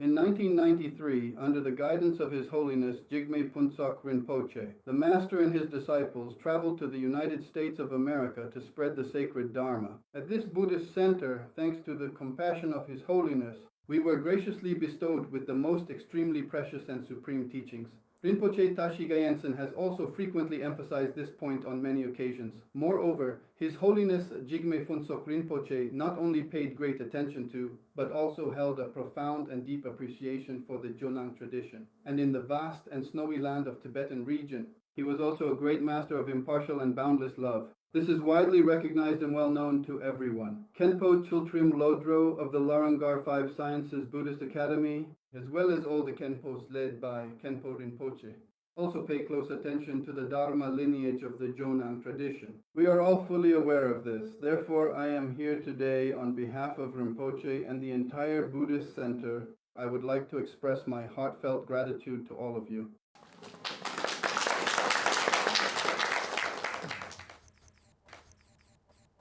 In 1993, under the guidance of His Holiness Jigme Phuntsok Rinpoche, the Master and his disciples traveled to the United States of America to spread the sacred Dharma. At this Buddhist center, thanks to the compassion of His Holiness, we were graciously bestowed with the most extremely precious and supreme teachings. Rinpoche Tashi Gyaltsen has also frequently emphasized this point on many occasions. Moreover, His Holiness Jigme Phuntsok Rinpoche not only paid great attention to, but also held a profound and deep appreciation for the Jonang tradition. And in the vast and snowy land of Tibetan region, he was also a great master of impartial and boundless love. This is widely recognized and well known to everyone. Khenpo Chultrim Lodro of the Larangar Five Sciences Buddhist Academy, as well as all the Khenpos led by Khenpo Rinpoche, also pay close attention to the Dharma lineage of the Jonang tradition. We are all fully aware of this. Therefore, I am here today on behalf of Rinpoche and the entire Buddhist Center. I would like to express my heartfelt gratitude to all of you.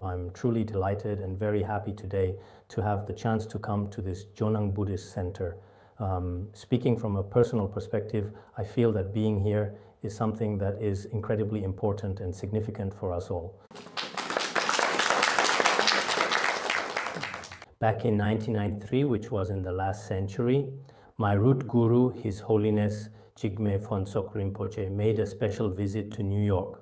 I'm truly delighted and very happy today to have the chance to come to this Jonang Buddhist Center. Speaking from a personal perspective, I feel that being here is something that is incredibly important and significant for us all. Back in 1993, which was in the last century, my root guru, His Holiness Jigme Phuntsok Rinpoche, made a special visit to New York.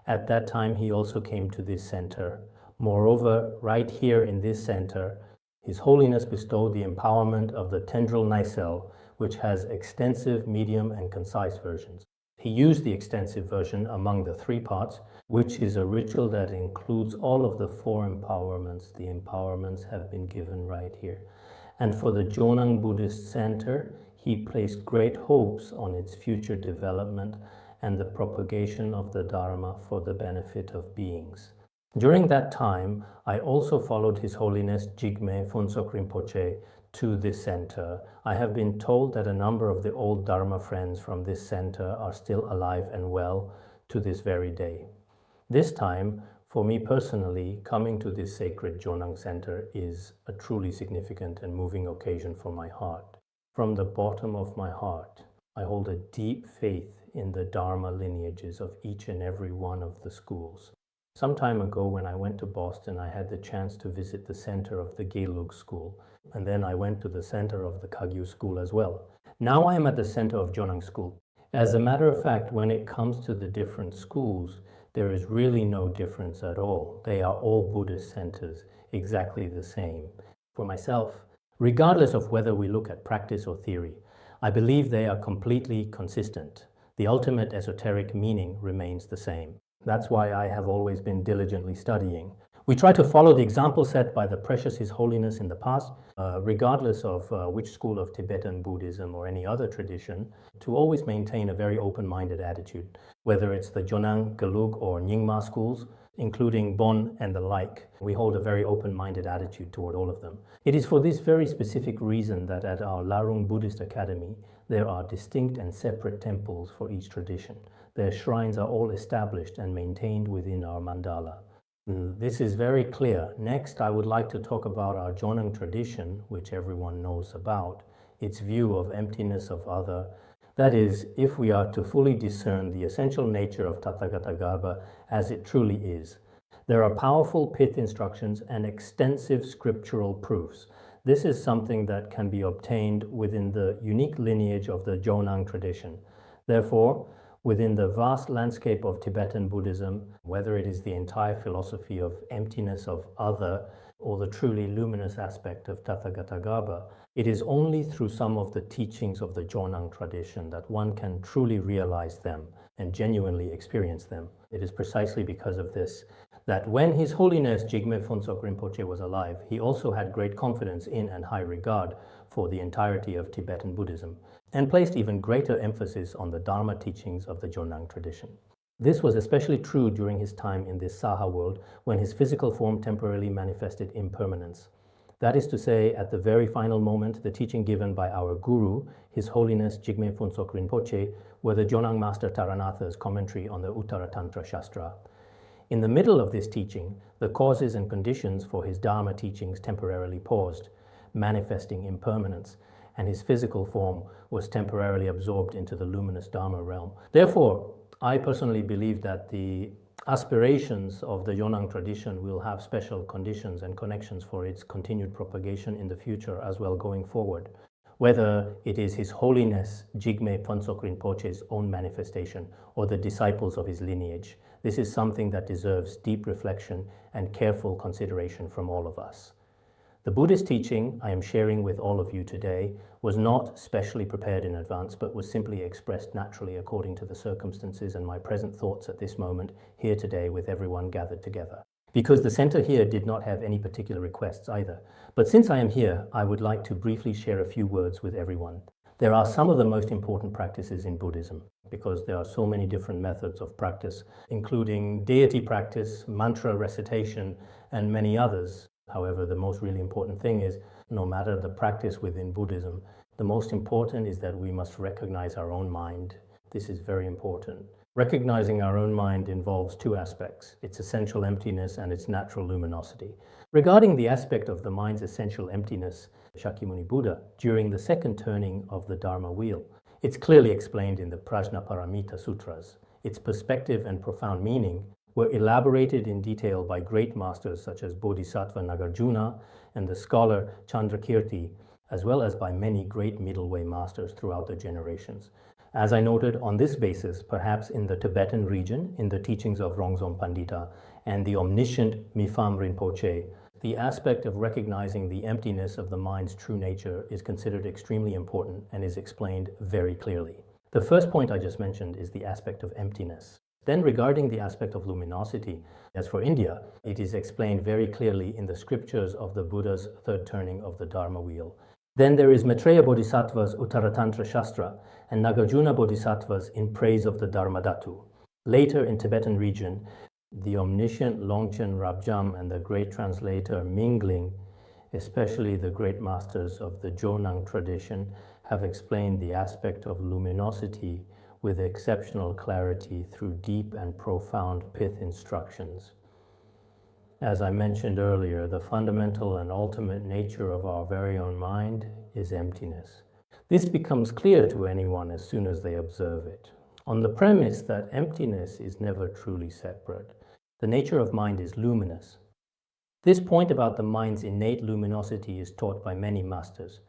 At that time, he also came to this center. Moreover, right here in this center, His Holiness bestowed the empowerment of the tendril nacelle, which has extensive, medium, and concise versions. He used the extensive version among the 3 parts, which is a ritual that includes all of the 4 empowerments. The empowerments have been given right here. And for the Jonang Buddhist Center, he placed great hopes on its future development and the propagation of the Dharma for the benefit of beings. During that time, I also followed His Holiness Jigme Phuntsok Rinpoche to this center. I have been told that a number of the old Dharma friends from this center are still alive and well to this very day. This time, for me personally, coming to this sacred Jonang Center is a truly significant and moving occasion for my heart. From the bottom of my heart, I hold a deep faith in the Dharma lineages of each and every one of the schools. Some time ago, when I went to Boston, I had the chance to visit the center of the Gelug School, and then I went to the center of the Kagyu School as well. Now I am at the center of Jonang School. As a matter of fact, when it comes to the different schools, there is really no difference at all. They are all Buddhist centers, exactly the same. For myself, regardless of whether we look at practice or theory, I believe they are completely consistent. The ultimate esoteric meaning remains the same. That's why I have always been diligently studying. We try to follow the example set by the precious His Holiness in the past, regardless of which school of Tibetan Buddhism or any other tradition, to always maintain a very open-minded attitude, whether it's the Jonang, Gelug, or Nyingma schools, including Bon and the like. We hold a very open-minded attitude toward all of them. It is for this very specific reason that at our Larung Buddhist Academy, there are distinct and separate temples for each tradition. Their shrines are all established and maintained within our mandala. This is very clear. Next, I would like to talk about our Jonang tradition, which everyone knows about, its view of emptiness of other. That is, if we are to fully discern the essential nature of Tathagatagarbha as it truly is. There are powerful pith instructions and extensive scriptural proofs. This is something that can be obtained within the unique lineage of the Jonang tradition. Therefore, within the vast landscape of Tibetan Buddhism, whether it is the entire philosophy of emptiness of other or the truly luminous aspect of Tathagatagarbha, it is only through some of the teachings of the Jonang tradition that one can truly realize them and genuinely experience them. It is precisely because of this that when His Holiness Jigme Phuntsok Rinpoche was alive, he also had great confidence in and high regard for the entirety of Tibetan Buddhism, and placed even greater emphasis on the Dharma teachings of the Jonang tradition. This was especially true during his time in this Saha world, when his physical form temporarily manifested impermanence. That is to say, at the very final moment, the teaching given by our Guru, His Holiness Jigme Phuntsok Rinpoche, were the Jonang Master Taranatha's commentary on the Uttara Tantra Shastra. In the middle of this teaching, the causes and conditions for his Dharma teachings temporarily paused, manifesting impermanence, and his physical form was temporarily absorbed into the luminous Dharma realm. Therefore, I personally believe that the aspirations of the Jonang tradition will have special conditions and connections for its continued propagation in the future as well going forward, whether it is His Holiness Jigme Phuntsok Rinpoche's own manifestation or the disciples of his lineage. This is something that deserves deep reflection and careful consideration from all of us. The Buddhist teaching I am sharing with all of you today was not specially prepared in advance, but was simply expressed naturally according to the circumstances and my present thoughts at this moment here today with everyone gathered together. Because the center here did not have any particular requests either. But since I am here, I would like to briefly share a few words with everyone. There are some of the most important practices in Buddhism, because there are so many different methods of practice, including deity practice, mantra recitation, and many others. However, the most really important thing is, no matter the practice within Buddhism, the most important is that we must recognize our own mind. This is very important. Recognizing our own mind involves two aspects, its essential emptiness and its natural luminosity. Regarding the aspect of the mind's essential emptiness, Shakyamuni Buddha, during the second turning of the Dharma wheel, it's clearly explained in the Prajnaparamita Sutras. Its perspective and profound meaning were elaborated in detail by great masters such as Bodhisattva Nagarjuna and the scholar Chandrakirti, as well as by many great middle way masters throughout the generations. As I noted, on this basis, perhaps in the Tibetan region, in the teachings of Rongzom Pandita and the omniscient Mipham Rinpoche, the aspect of recognizing the emptiness of the mind's true nature is considered extremely important and is explained very clearly. The first point I just mentioned is the aspect of emptiness. Then regarding the aspect of luminosity, as for India, it is explained very clearly in the scriptures of the Buddha's third turning of the Dharma wheel. Then there is Maitreya Bodhisattva's Uttaratantra Shastra and Nagarjuna Bodhisattva's In Praise of the Dharmadhatu. Later in Tibetan region, the omniscient Longchen Rabjam and the great translator Mingling, especially the great masters of the Jonang tradition, have explained the aspect of luminosity with exceptional clarity through deep and profound pith instructions. As I mentioned earlier, the fundamental and ultimate nature of our very own mind is emptiness. This becomes clear to anyone as soon as they observe it, on the premise that emptiness is never truly separate. The nature of mind is luminous. This point about the mind's innate luminosity is taught by many masters.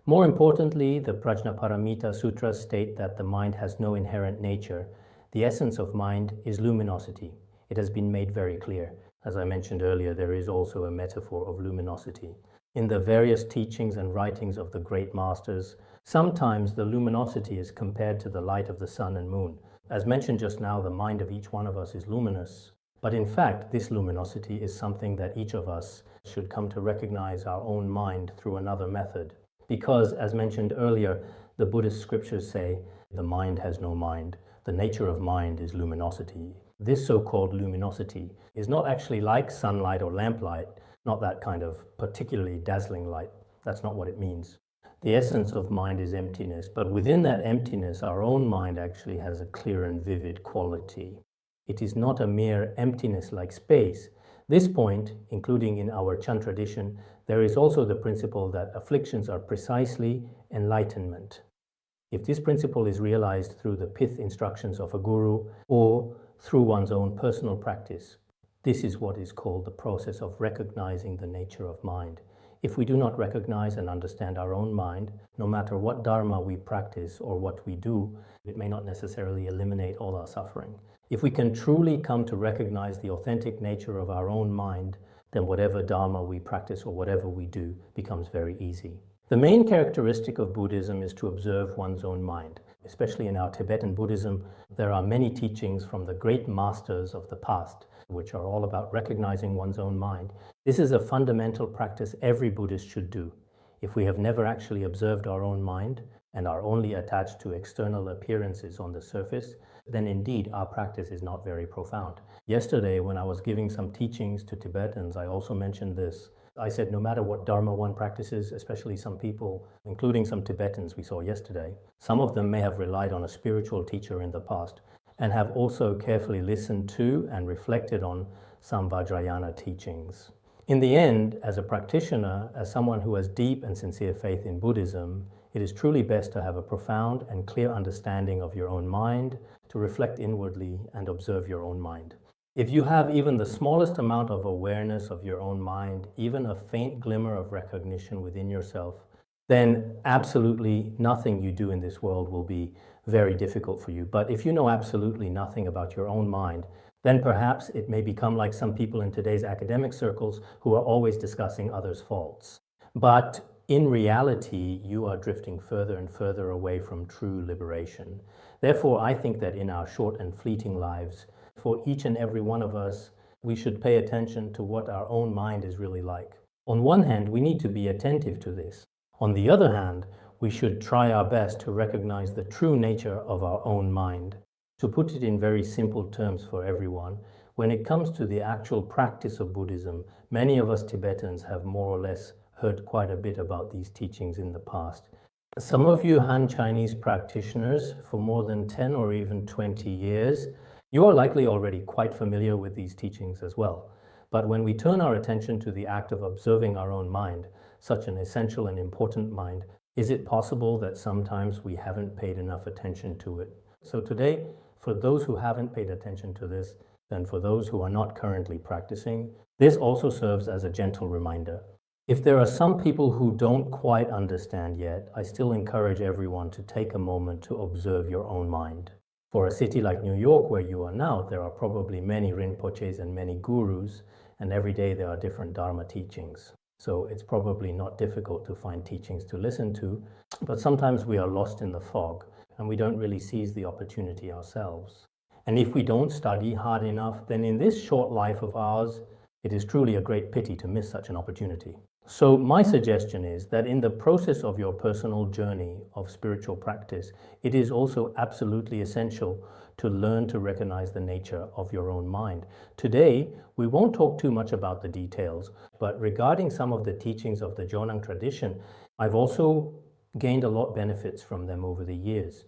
More importantly, the Prajnaparamita Sutras state that the mind has no inherent nature. The essence of mind is luminosity. It has been made very clear. As I mentioned earlier, there is also a metaphor of luminosity. In the various teachings and writings of the great masters, sometimes the luminosity is compared to the light of the sun and moon. As mentioned just now, the mind of each one of us is luminous. But in fact, this luminosity is something that each of us should come to recognize our own mind through another method. Because, as mentioned earlier, the Buddhist scriptures say, the mind has no mind. The nature of mind is luminosity. This so-called luminosity is not actually like sunlight or lamplight, not that kind of particularly dazzling light. That's not what it means. The essence of mind is emptiness, but within that emptiness, our own mind actually has a clear and vivid quality. It is not a mere emptiness like space. This point, including in our Chan tradition, there is also the principle that afflictions are precisely enlightenment. If this principle is realized through the pith instructions of a guru or through one's own personal practice, this is what is called the process of recognizing the nature of mind. If we do not recognize and understand our own mind, no matter what dharma we practice or what we do, it may not necessarily eliminate all our suffering. If we can truly come to recognize the authentic nature of our own mind, then whatever dharma we practice or whatever we do becomes very easy. The main characteristic of Buddhism is to observe one's own mind. Especially in our Tibetan Buddhism, there are many teachings from the great masters of the past, which are all about recognizing one's own mind. This is a fundamental practice every Buddhist should do. If we have never actually observed our own mind and are only attached to external appearances on the surface, then indeed our practice is not very profound. Yesterday, when I was giving some teachings to Tibetans, I also mentioned this. I said no matter what dharma one practices, especially some people, including some Tibetans we saw yesterday, some of them may have relied on a spiritual teacher in the past and have also carefully listened to and reflected on some Vajrayana teachings. In the end, as a practitioner, as someone who has deep and sincere faith in Buddhism, it is truly best to have a profound and clear understanding of your own mind, to reflect inwardly and observe your own mind. If you have even the smallest amount of awareness of your own mind, even a faint glimmer of recognition within yourself, then absolutely nothing you do in this world will be very difficult for you. But if you know absolutely nothing about your own mind, then perhaps it may become like some people in today's academic circles who are always discussing others' faults. But in reality, you are drifting further and further away from true liberation. Therefore, I think that in our short and fleeting lives, for each and every one of us, we should pay attention to what our own mind is really like. On one hand, we need to be attentive to this. On the other hand, we should try our best to recognize the true nature of our own mind. To put it in very simple terms for everyone, when it comes to the actual practice of Buddhism, many of us Tibetans have more or less heard quite a bit about these teachings in the past. Some of you Han Chinese practitioners for more than 10 or even 20 years, you are likely already quite familiar with these teachings as well. But when we turn our attention to the act of observing our own mind, such an essential and important mind, is it possible that sometimes we haven't paid enough attention to it? So today, for those who haven't paid attention to this, and for those who are not currently practicing, this also serves as a gentle reminder. If there are some people who don't quite understand yet, I still encourage everyone to take a moment to observe your own mind. For a city like New York, where you are now, there are probably many Rinpoches and many gurus, and every day there are different Dharma teachings. So it's probably not difficult to find teachings to listen to, but sometimes we are lost in the fog, and we don't really seize the opportunity ourselves. And if we don't study hard enough, then in this short life of ours, it is truly a great pity to miss such an opportunity. So my suggestion is that in the process of your personal journey of spiritual practice, it is also absolutely essential to learn to recognize the nature of your own mind. Today, we won't talk too much about the details, but regarding some of the teachings of the Jonang tradition, I've also gained a lot of benefits from them over the years,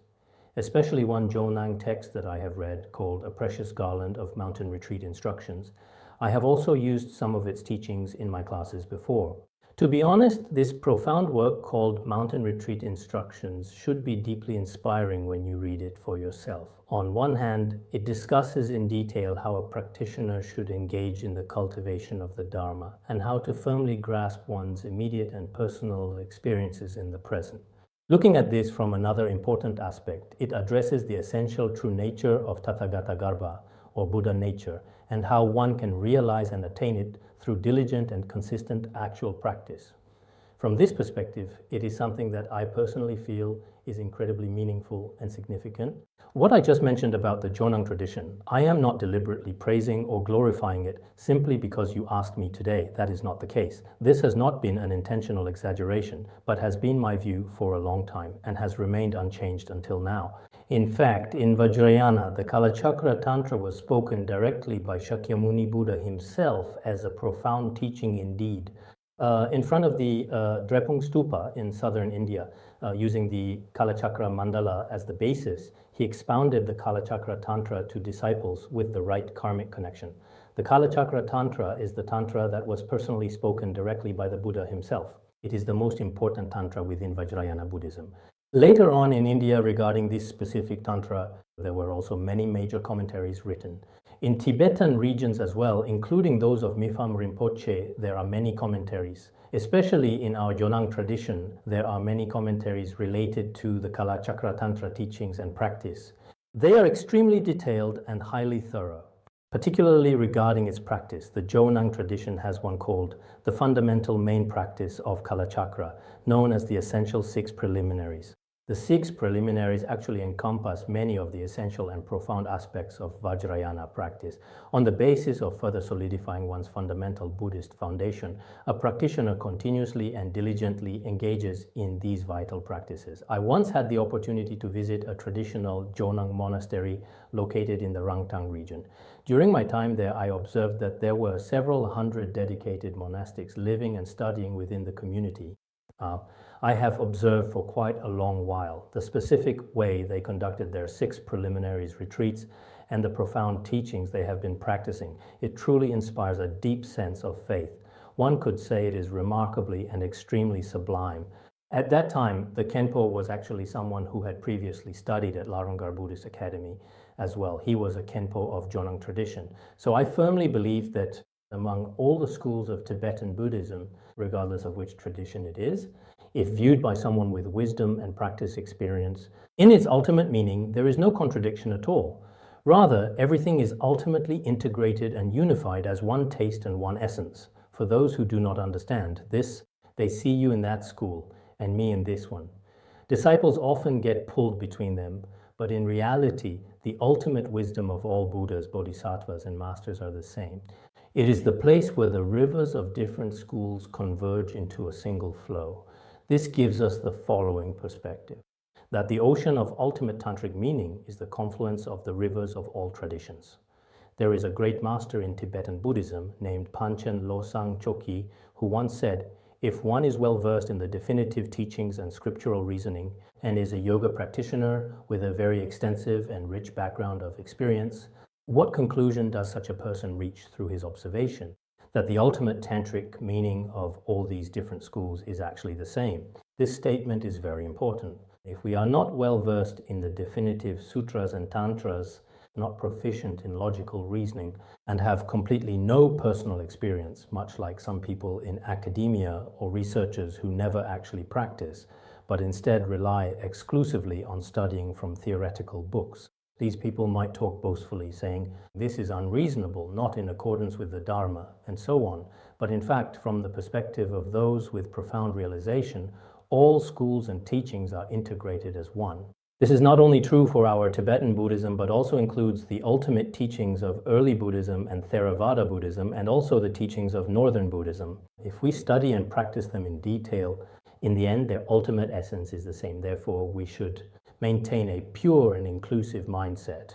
especially one Jonang text that I have read called A Precious Garland of Mountain Retreat Instructions. I have also used some of its teachings in my classes before. To be honest, this profound work called Mountain Retreat Instructions should be deeply inspiring when you read it for yourself. On one hand, it discusses in detail how a practitioner should engage in the cultivation of the Dharma and how to firmly grasp one's immediate and personal experiences in the present. Looking at this from another important aspect, it addresses the essential true nature of Tathagata Garbha, or Buddha nature, and how one can realize and attain it through diligent and consistent actual practice. From this perspective, it is something that I personally feel is incredibly meaningful and significant. What I just mentioned about the Jonang tradition, I am not deliberately praising or glorifying it simply because you asked me today. That is not the case. This has not been an intentional exaggeration, but has been my view for a long time and has remained unchanged until now. In fact, in Vajrayana, the Kalachakra Tantra was spoken directly by Shakyamuni Buddha himself as a profound teaching indeed. In front of the Drepung Stupa in southern India, using the Kalachakra Mandala as the basis, he expounded the Kalachakra Tantra to disciples with the right karmic connection. The Kalachakra Tantra is the Tantra that was personally spoken directly by the Buddha himself. It is the most important Tantra within Vajrayana Buddhism. Later on in India, regarding this specific Tantra, there were also many major commentaries written. In Tibetan regions as well, including those of Mifam Rinpoche, there are many commentaries. Especially in our Jonang tradition, there are many commentaries related to the Kalachakra Tantra teachings and practice. They are extremely detailed and highly thorough. Particularly regarding its practice, the Jonang tradition has one called the fundamental main practice of Kalachakra, known as the essential 6 preliminaries. The 6 preliminaries actually encompass many of the essential and profound aspects of Vajrayana practice. On the basis of further solidifying one's fundamental Buddhist foundation, a practitioner continuously and diligently engages in these vital practices. I once had the opportunity to visit a traditional Jonang monastery located in the Rangtang region. During my time there, I observed that there were several hundred dedicated monastics living and studying within the community. I have observed for quite a long while the specific way they conducted their 6 preliminaries retreats and the profound teachings they have been practicing. It truly inspires a deep sense of faith. One could say it is remarkably and extremely sublime. At that time, the Khenpo was actually someone who had previously studied at Larungar Buddhist Academy as well. He was a Khenpo of Jonang tradition. So I firmly believe that among all the schools of Tibetan Buddhism, regardless of which tradition it is, if viewed by someone with wisdom and practice experience, in its ultimate meaning, there is no contradiction at all. Rather, everything is ultimately integrated and unified as one taste and one essence. For those who do not understand this, they see you in that school and me in this one. Disciples often get pulled between them, but in reality, the ultimate wisdom of all Buddhas, Bodhisattvas, and masters are the same. It is the place where the rivers of different schools converge into a single flow. This gives us the following perspective, that the ocean of ultimate tantric meaning is the confluence of the rivers of all traditions. There is a great master in Tibetan Buddhism named Panchen Losang Chokyi who once said, if one is well versed in the definitive teachings and scriptural reasoning and is a yoga practitioner with a very extensive and rich background of experience, what conclusion does such a person reach through his observation? That the ultimate tantric meaning of all these different schools is actually the same. This statement is very important. If we are not well versed in the definitive sutras and tantras, not proficient in logical reasoning, and have completely no personal experience, much like some people in academia or researchers who never actually practice, but instead rely exclusively on studying from theoretical books. These people might talk boastfully, saying, this is unreasonable, not in accordance with the Dharma, and so on. But in fact, from the perspective of those with profound realization, all schools and teachings are integrated as one. This is not only true for our Tibetan Buddhism, but also includes the ultimate teachings of early Buddhism and Theravada Buddhism, and also the teachings of Northern Buddhism. If we study and practice them in detail, in the end, their ultimate essence is the same. Therefore, we should maintain a pure and inclusive mindset.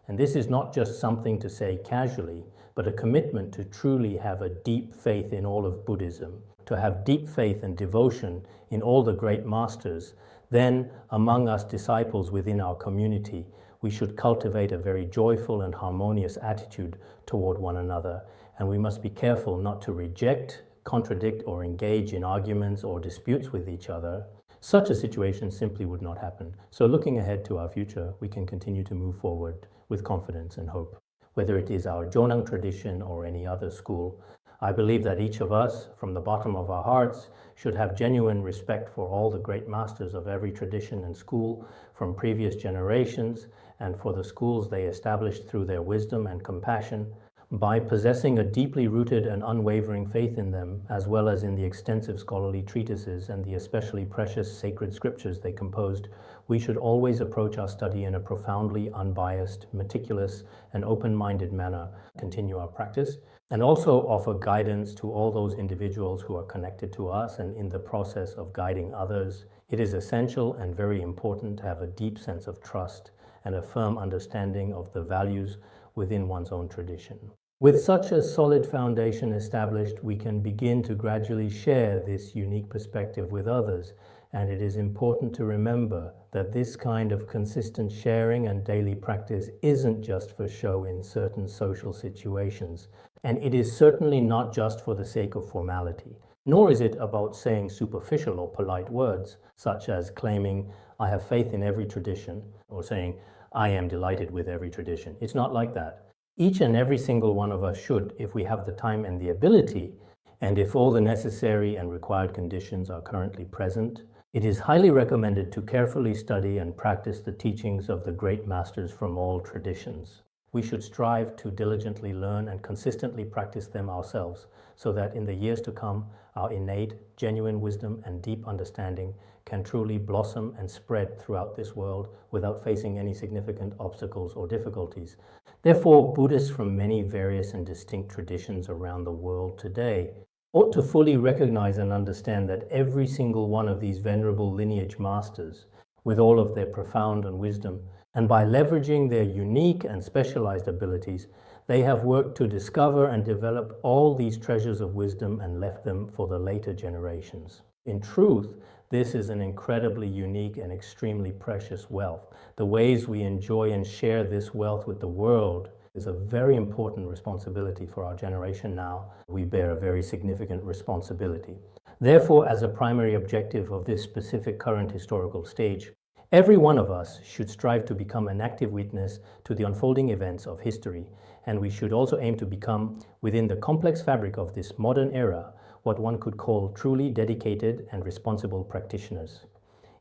And this is not just something to say casually, but a commitment to truly have a deep faith in all of Buddhism, to have deep faith and devotion in all the great masters. Then, among us disciples within our community, we should cultivate a very joyful and harmonious attitude toward one another, and we must be careful not to reject, contradict, or engage in arguments or disputes with each other. Such a situation simply would not happen. So looking ahead to our future, we can continue to move forward with confidence and hope. Whether it is our Jonang tradition or any other school, I believe that each of us, from the bottom of our hearts, should have genuine respect for all the great masters of every tradition and school from previous generations, and for the schools they established through their wisdom and compassion. By possessing a deeply rooted and unwavering faith in them, as well as in the extensive scholarly treatises and the especially precious sacred scriptures they composed, we should always approach our study in a profoundly unbiased, meticulous, and open-minded manner, continue our practice, and also offer guidance to all those individuals who are connected to us and in the process of guiding others. It is essential and very important to have a deep sense of trust and a firm understanding of the values within one's own tradition. With such a solid foundation established, we can begin to gradually share this unique perspective with others, and it is important to remember that this kind of consistent sharing and daily practice isn't just for show in certain social situations, and it is certainly not just for the sake of formality, nor is it about saying superficial or polite words, such as claiming, I have faith in every tradition, or saying, I am delighted with every tradition. It's not like that. Each and every single one of us should, if we have the time and the ability, and if all the necessary and required conditions are currently present, it is highly recommended to carefully study and practice the teachings of the great masters from all traditions. We should strive to diligently learn and consistently practice them ourselves, so that in the years to come, our innate, genuine wisdom and deep understanding can truly blossom and spread throughout this world without facing any significant obstacles or difficulties. Therefore, Buddhists from many various and distinct traditions around the world today ought to fully recognize and understand that every single one of these venerable lineage masters, with all of their profound and wisdom, and by leveraging their unique and specialized abilities, they have worked to discover and develop all these treasures of wisdom and left them for the later generations. In truth, this is an incredibly unique and extremely precious wealth. The ways we enjoy and share this wealth with the world is a very important responsibility for our generation now. We bear a very significant responsibility. Therefore, as a primary objective of this specific current historical stage, every one of us should strive to become an active witness to the unfolding events of history, and we should also aim to become, within the complex fabric of this modern era, what one could call truly dedicated and responsible practitioners.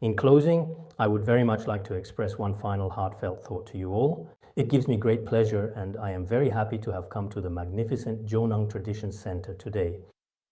In closing, I would very much like to express one final heartfelt thought to you all. It gives me great pleasure, and I am very happy to have come to the magnificent Jonang Tradition Center today.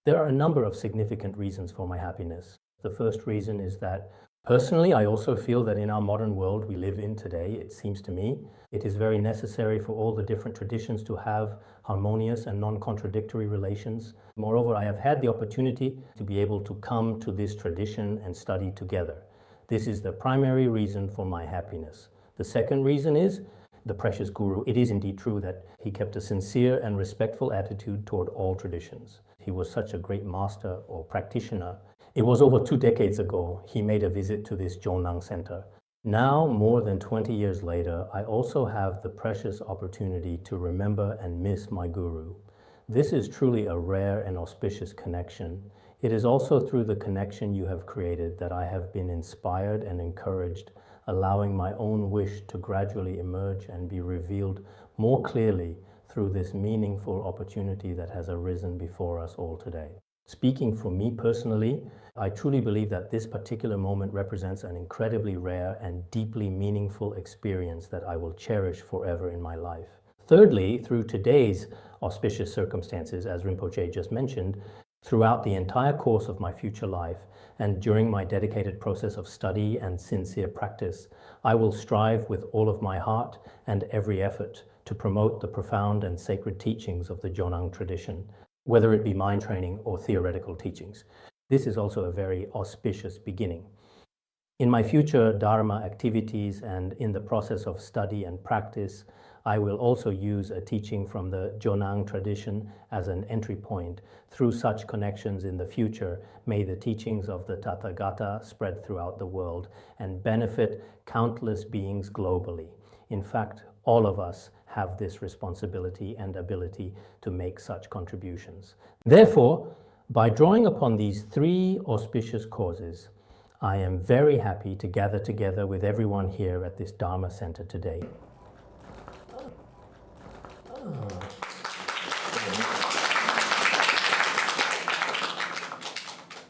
There are a number of significant reasons for my happiness. The first reason is that personally, I also feel that in our modern world we live in today, it seems to me, it is very necessary for all the different traditions to have harmonious and non-contradictory relations. Moreover, I have had the opportunity to be able to come to this tradition and study together. This is the primary reason for my happiness. The second reason is the precious Guru. It is indeed true that he kept a sincere and respectful attitude toward all traditions. He was such a great master or practitioner. It was over 2 decades ago he made a visit to this Jonang Center. Now, more than 20 years later, I also have the precious opportunity to remember and miss my Guru. This is truly a rare and auspicious connection. It is also through the connection you have created that I have been inspired and encouraged, allowing my own wish to gradually emerge and be revealed more clearly through this meaningful opportunity that has arisen before us all today. Speaking for me personally, I truly believe that this particular moment represents an incredibly rare and deeply meaningful experience that I will cherish forever in my life. Thirdly, through today's auspicious circumstances, as Rinpoche just mentioned, throughout the entire course of my future life and during my dedicated process of study and sincere practice, I will strive with all of my heart and every effort to promote the profound and sacred teachings of the Jonang tradition, whether it be mind training or theoretical teachings. This is also a very auspicious beginning. In my future Dharma activities and in the process of study and practice, I will also use a teaching from the Jonang tradition as an entry point. Through such connections in the future, may the teachings of the Tathagata spread throughout the world and benefit countless beings globally. In fact, all of us have this responsibility and ability to make such contributions. Therefore, by drawing upon these 3 auspicious causes, I am very happy to gather together with everyone here at this Dharma Center today.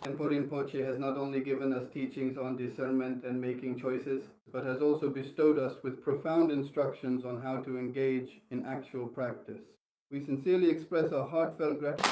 Khenpo Rinpoche has not only given us teachings on discernment and making choices, but has also bestowed us with profound instructions on how to engage in actual practice. We sincerely express our heartfelt gratitude.